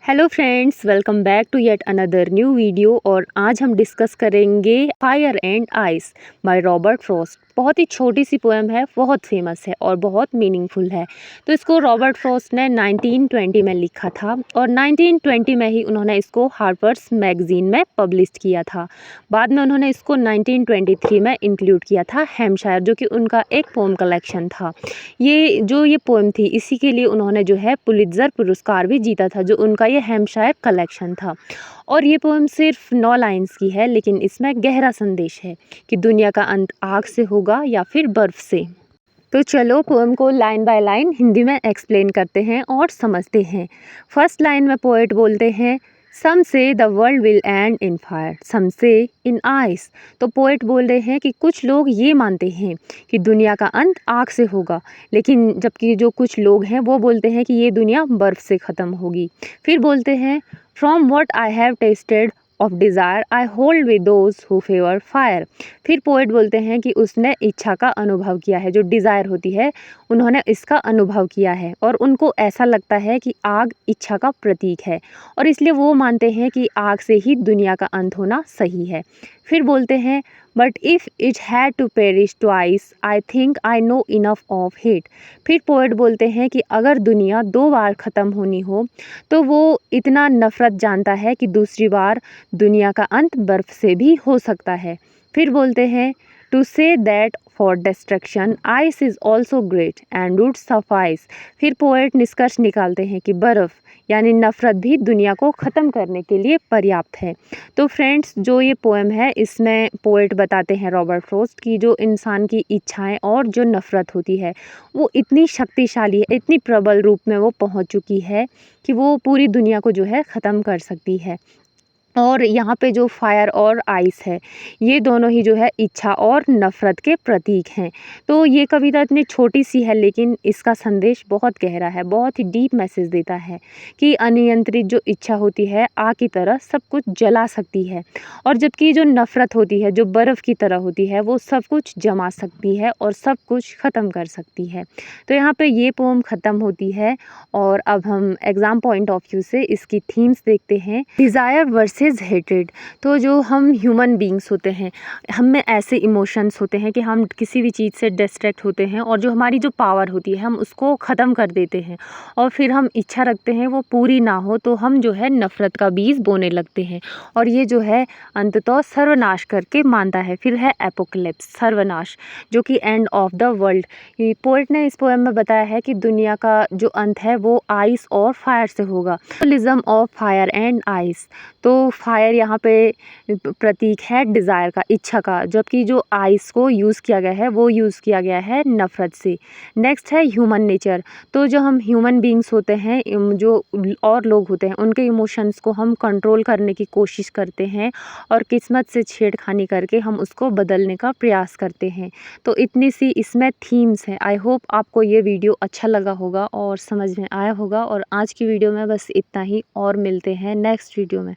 Hello friends, welcome back to yet another new video. और आज हम डिस्कस करेंगे fire and ice by Robert Frost. बहुत ही छोटी सी पोएम है, बहुत फेमस है और बहुत मीनिंगफुल है। तो इसको रॉबर्ट फ्रॉस्ट ने 1920 में लिखा था और 1920 में ही उन्होंने इसको हार्पर्स मैगजीन में पब्लिश किया था। बाद में उन्होंने इसको 1923 में इंक्लूड किया था हैम्पशायर, जो कि उनका एक पोम कलेक्शन था। ये पोएम थी, इसी के लिए उन्होंने जो है पुलित्ज़र पुरस्कार भी जीता था, जो उनका ये हैम्पशायर कलेक्शन था। और ये पोएम सिर्फ 9 लाइन्स की है, लेकिन इसमें गहरा संदेश है कि दुनिया का अंत आग से होगा या फिर बर्फ से। तो चलो पोएम को लाइन बाय लाइन हिंदी में एक्सप्लेन करते हैं और समझते हैं। फर्स्ट लाइन में पोएट बोलते हैं, some say the world will end in fire, some say in ice. तो पोएट बोल रहे हैं कि कुछ लोग ये मानते हैं कि दुनिया का अंत आग से होगा, लेकिन जबकि जो कुछ लोग हैं वो बोलते हैं कि ये दुनिया बर्फ़ से ख़त्म होगी। फिर बोलते हैं, from what I have tested of desire I hold with those who favour fire. फिर पोएट बोलते हैं कि उसने इच्छा का अनुभव किया है, जो डिज़ायर होती है उन्होंने इसका अनुभव किया है और उनको ऐसा लगता है कि आग इच्छा का प्रतीक है और इसलिए वो मानते हैं कि आग से ही दुनिया का अंत होना सही है। फिर बोलते हैं, but if it had to perish twice I think I know enough of hate. फिर पोएट बोलते हैं कि अगर दुनिया 2 बार ख़त्म होनी हो तो वो इतना नफ़रत जानता है कि दूसरी बार दुनिया का अंत बर्फ़ से भी हो सकता है। फिर बोलते हैं, to say that for destruction ice is also great and would suffice. फिर पोएट निष्कर्ष निकालते हैं कि बर्फ़ यानी नफ़रत भी दुनिया को ख़त्म करने के लिए पर्याप्त है। तो फ्रेंड्स, जो ये पोएम है इसमें पोएट बताते हैं रॉबर्ट फ्रॉस्ट की जो इंसान की इच्छाएं और जो नफ़रत होती है वो इतनी शक्तिशाली है, इतनी प्रबल रूप में वो पहुंच चुकी है कि वो पूरी दुनिया को जो है ख़त्म कर सकती है। और यहाँ पे जो फायर और आइस है, ये दोनों ही जो है इच्छा और नफ़रत के प्रतीक हैं। तो ये कविता इतनी छोटी सी है, लेकिन इसका संदेश बहुत गहरा है, बहुत ही डीप मैसेज देता है कि अनियंत्रित जो इच्छा होती है आग की तरह सब कुछ जला सकती है, और जबकि जो नफ़रत होती है जो बर्फ़ की तरह होती है वो सब कुछ जमा सकती है और सब कुछ ख़त्म कर सकती है। तो यहाँ पे ये पोम ख़त्म होती है और अब हम एग्ज़ाम पॉइंट ऑफ व्यू से इसकी थीम्स देखते हैं। Desire versus hated. तो जो हम ह्यूमन बीइंग्स होते हैं, हम में ऐसे इमोशंस होते हैं कि हम किसी भी चीज़ से डिस्ट्रैक्ट होते हैं और जो हमारी जो पावर होती है हम उसको ख़त्म कर देते हैं और फिर हम इच्छा रखते हैं वो पूरी ना हो तो हम जो है नफ़रत का बीज बोने लगते हैं और ये जो है अंततः सर्वनाश करके मानता है। फिर है एपोकलिप्स, सर्वनाश, जो कि एंड ऑफ द वर्ल्ड। ये पोएट ने इस पोएम में बताया है कि दुनिया का जो अंत है वो आइस और फायर से होगा। Symbolism of fire and ice. तो फायर यहाँ पे प्रतीक है डिज़ायर का, इच्छा का, जबकि जो आइस को यूज़ किया गया है वो यूज़ किया गया है नफ़रत से। नेक्स्ट है ह्यूमन नेचर। तो जो हम ह्यूमन बीइंग्स होते हैं, जो और लोग होते हैं, उनके इमोशंस को हम कंट्रोल करने की कोशिश करते हैं और किस्मत से छेड़खानी करके हम उसको बदलने का प्रयास करते हैं। तो इतनी सी इसमें थीम्स हैं। आई होप आपको ये वीडियो अच्छा लगा होगा और समझ में आया होगा। और आज की वीडियो में बस इतना ही, और मिलते हैं नेक्स्ट वीडियो में।